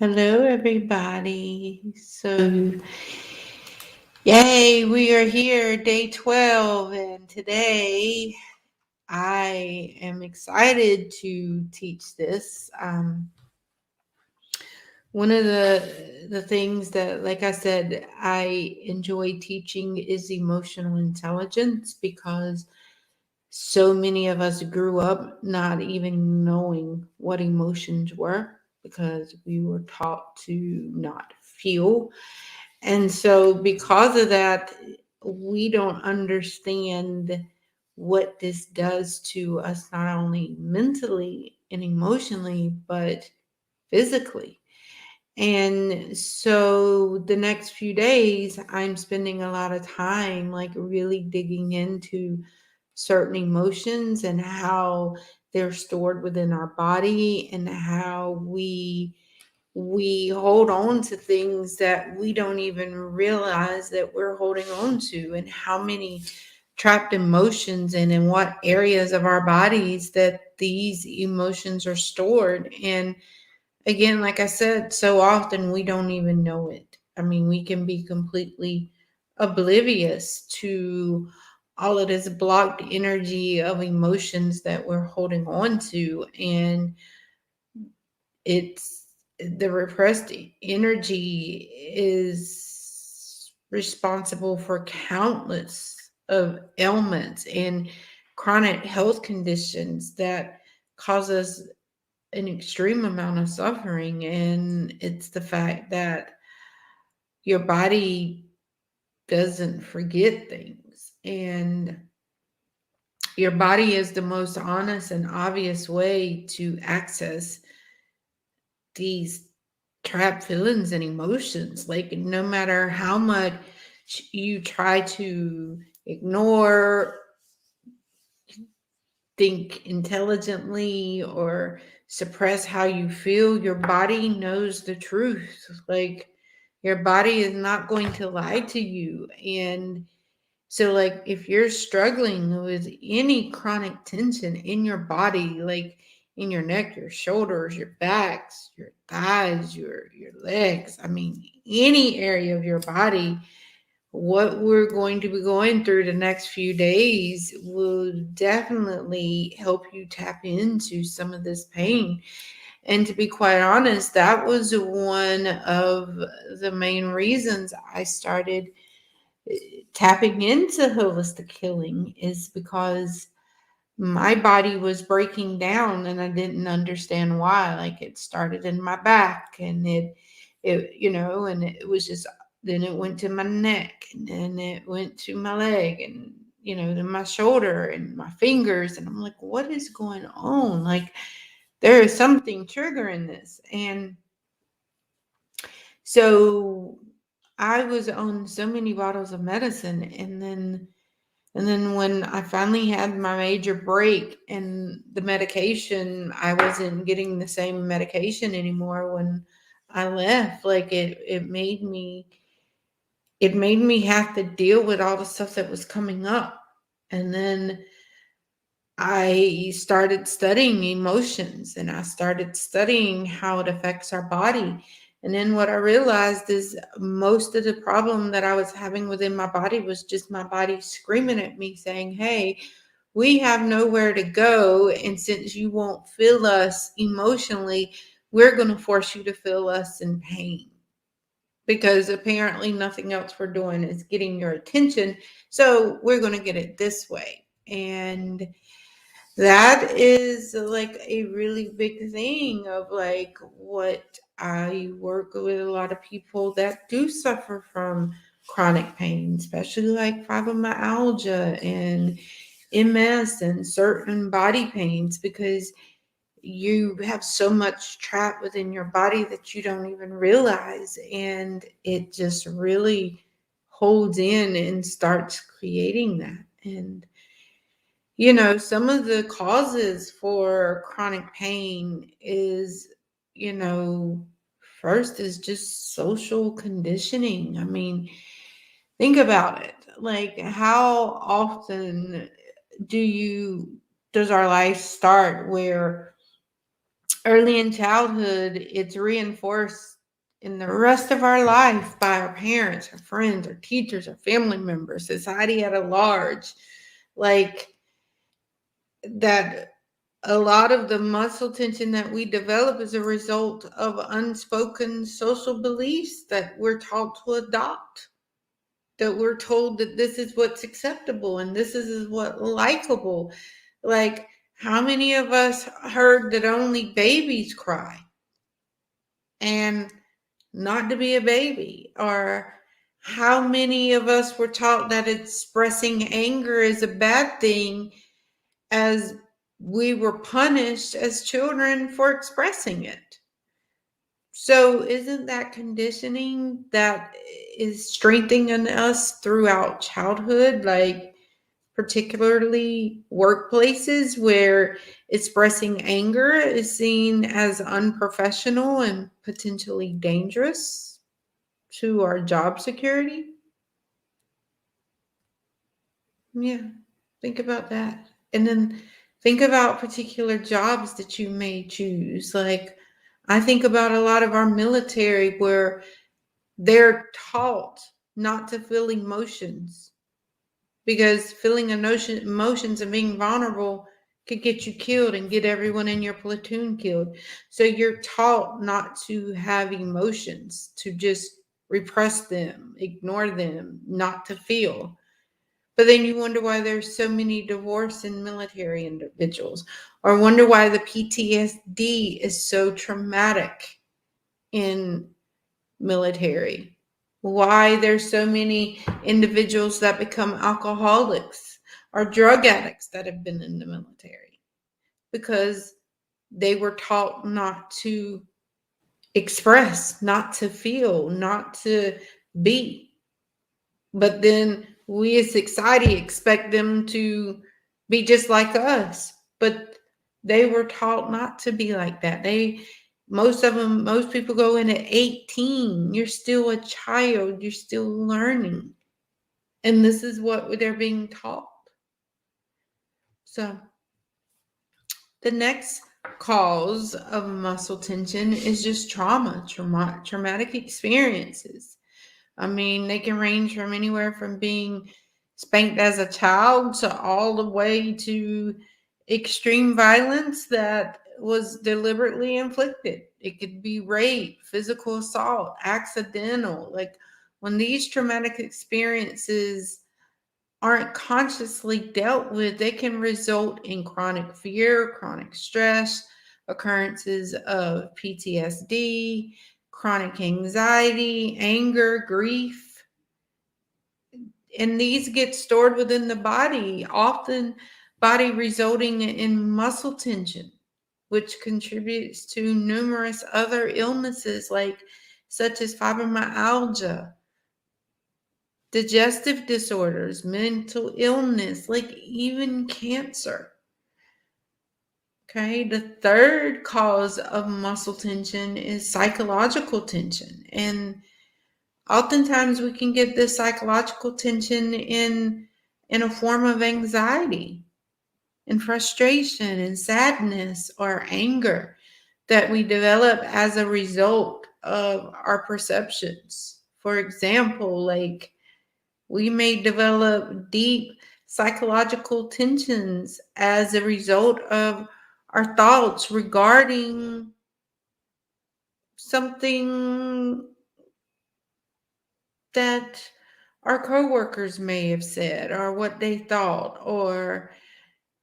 Hello, everybody. Yay, we are here, day 12, and today I am excited to teach this. One of the things that, like I said, I enjoy teaching is emotional intelligence because so many of us grew up not even knowing what emotions were because we were taught to not feel. And so, because of that, we don't understand what this does to us, not only mentally and emotionally, but physically. And so, the next few days, I'm spending a lot of time like really digging into certain emotions and how they're stored within our body and how we hold on to things that we don't even realize that we're holding on to, and how many trapped emotions and in what areas of our bodies that these emotions are stored. And again, like I said, so often we don't even know it. I mean, we can be completely oblivious to all of this blocked energy of emotions that we're holding on to. And it's the repressed energy is responsible for countless of ailments and chronic health conditions that cause us an extreme amount of suffering. And it's the fact that your body doesn't forget things, and your body is the most honest and obvious way to access these trapped feelings and emotions. Like, no matter how much you try to ignore, think intelligently, or suppress how you feel, your body knows the truth. Like, your body is not going to lie to you. And so, like, if you're struggling with any chronic tension in your body, like in your neck, your shoulders, your backs, your thighs, your legs, I mean, any area of your body, what we're going to be going through the next few days will definitely help you tap into some of this pain. And to be quite honest, that was one of the main reasons I started tapping into holistic healing, is because my body was breaking down and I didn't understand why. Like, it started in my back, and and it was just, then it went to my neck, and then it went to my leg, and then my shoulder and my fingers. And I'm like, what is going on? Like, there is something triggering this. And so I was on so many bottles of medicine, and then when I finally had my major break and the medication, I wasn't getting the same medication anymore when I left. Like, it made me have to deal with all the stuff that was coming up. And then I started studying emotions, and I started studying how it affects our body. And then what I realized is most of the problem that I was having within my body was just my body screaming at me saying, hey, we have nowhere to go. And since you won't feel us emotionally, we're going to force you to feel us in pain, because apparently nothing else we're doing is getting your attention. So we're going to get it this way. And that is like a really big thing of like what I work with a lot of people that do suffer from chronic pain, especially like fibromyalgia and MS and certain body pains, because you have so much trapped within your body that you don't even realize. And it just really holds in and starts creating that. And some of the causes for chronic pain is, you know, first is just social conditioning. I mean, think about it. Like, how often does our life start where early in childhood, it's reinforced in the rest of our life by our parents, our friends, our teachers, our family members, society at a large. Like that, a lot of the muscle tension that we develop is a result of unspoken social beliefs that we're taught to adopt. That we're told that this is what's acceptable and this is what likable. Like, how many of us heard that only babies cry and not to be a baby? Or how many of us were taught that expressing anger is a bad thing, as we were punished as children for expressing it? So, isn't that conditioning that is strengthening us throughout childhood? Like, particularly workplaces where expressing anger is seen as unprofessional and potentially dangerous to our job security? Yeah, think about that. And then think about particular jobs that you may choose. Like, I think about a lot of our military where they're taught not to feel emotions, because feeling emotions and being vulnerable could get you killed and get everyone in your platoon killed. So you're taught not to have emotions, to just repress them, ignore them, not to feel. But then you wonder why there's so many divorce in military individuals, or wonder why the PTSD is so traumatic in military, why there's so many individuals that become alcoholics or drug addicts that have been in the military, because they were taught not to express, not to feel, not to be. But then we as society expect them to be just like us, but they were taught not to be like that. Most people go in at 18. You're still a child, you're still learning. And this is what they're being taught. So the next cause of muscle tension is just traumatic experiences. I mean, they can range from anywhere from being spanked as a child to all the way to extreme violence that was deliberately inflicted. It could be rape, physical assault, accidental. Like, when these traumatic experiences aren't consciously dealt with, they can result in chronic fear, chronic stress, occurrences of PTSD, chronic anxiety, anger, grief. And these get stored within the body, often body resulting in muscle tension, which contributes to numerous other illnesses like such as fibromyalgia, digestive disorders, mental illness, like even cancer. Okay, the third cause of muscle tension is psychological tension. And oftentimes we can get this psychological tension in a form of anxiety and frustration and sadness or anger that we develop as a result of our perceptions. For example, like, we may develop deep psychological tensions as a result of our thoughts regarding something that our coworkers may have said, or what they thought, or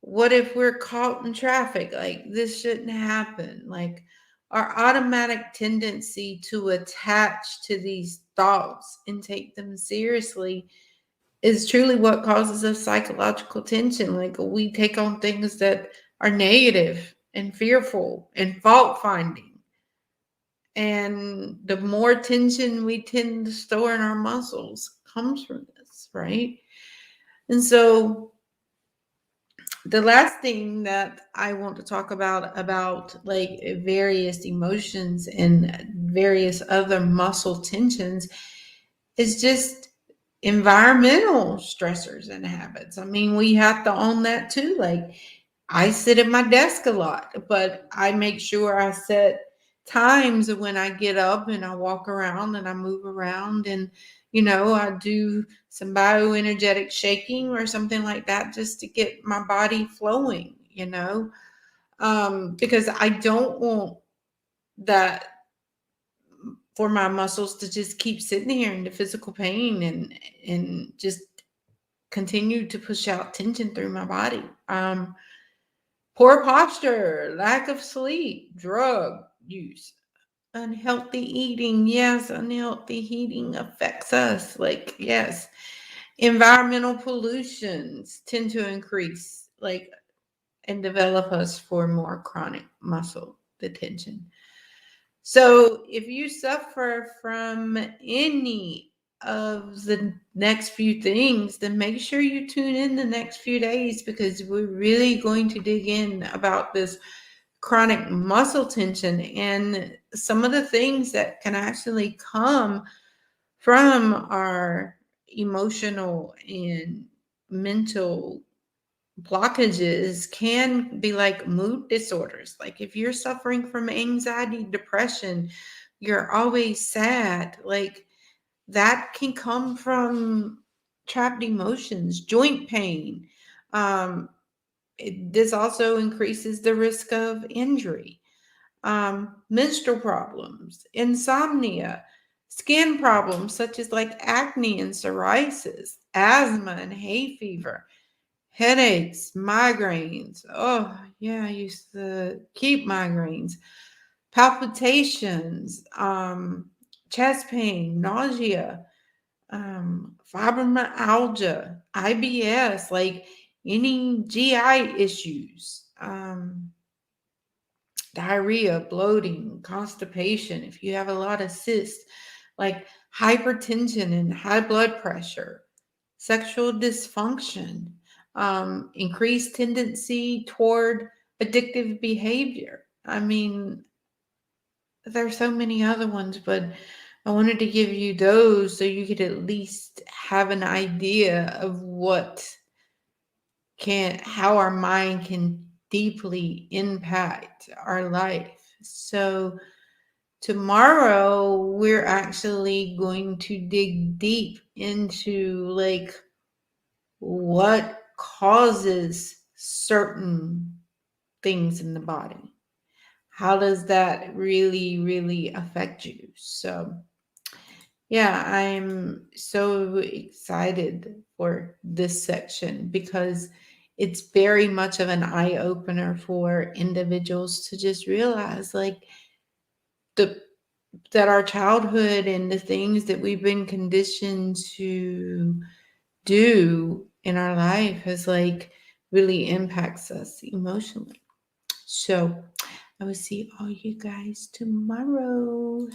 what if we're caught in traffic? Like, this shouldn't happen. Like, our automatic tendency to attach to these thoughts and take them seriously is truly what causes us psychological tension. Like, we take on things that are negative and fearful and fault finding. And the more tension we tend to store in our muscles comes from this, right? And so the last thing that I want to talk about like various emotions and various other muscle tensions is just environmental stressors and habits. I mean, we have to own that too. Like, I sit at my desk a lot, but I make sure I set times of when I get up and I walk around and I move around, and I do some bioenergetic shaking or something like that just to get my body flowing, because I don't want that for my muscles to just keep sitting here in the physical pain and just continue to push out tension through my body. Poor posture, lack of sleep, drug use, unhealthy eating. Yes, unhealthy eating affects us. Like, yes, environmental pollutions tend to increase, like, and develop us for more chronic muscle detention. So, if you suffer from any of the next few things, then make sure you tune in the next few days, because we're really going to dig in about this chronic muscle tension and some of the things that can actually come from our emotional and mental blockages can be like mood disorders. Like if you're suffering from anxiety, depression, you're always sad, like that can come from trapped emotions, joint pain. Um, this also increases the risk of injury. Menstrual problems, insomnia, skin problems such as like acne and psoriasis, asthma and hay fever, headaches, migraines. Oh, yeah, I used to keep migraines, palpitations, chest pain, nausea, fibromyalgia, IBS, like any GI issues, diarrhea, bloating, constipation, if you have a lot of cysts, like hypertension and high blood pressure, sexual dysfunction, increased tendency toward addictive behavior. I mean, there's so many other ones, but I wanted to give you those so you could at least have an idea of how our mind can deeply impact our life. So tomorrow we're actually going to dig deep into like what causes certain things in the body. How does that really, really affect you? So, yeah, I'm so excited for this section because it's very much of an eye opener for individuals to just realize like the that our childhood and the things that we've been conditioned to do in our life has like really impacts us emotionally. So I will see all you guys tomorrow.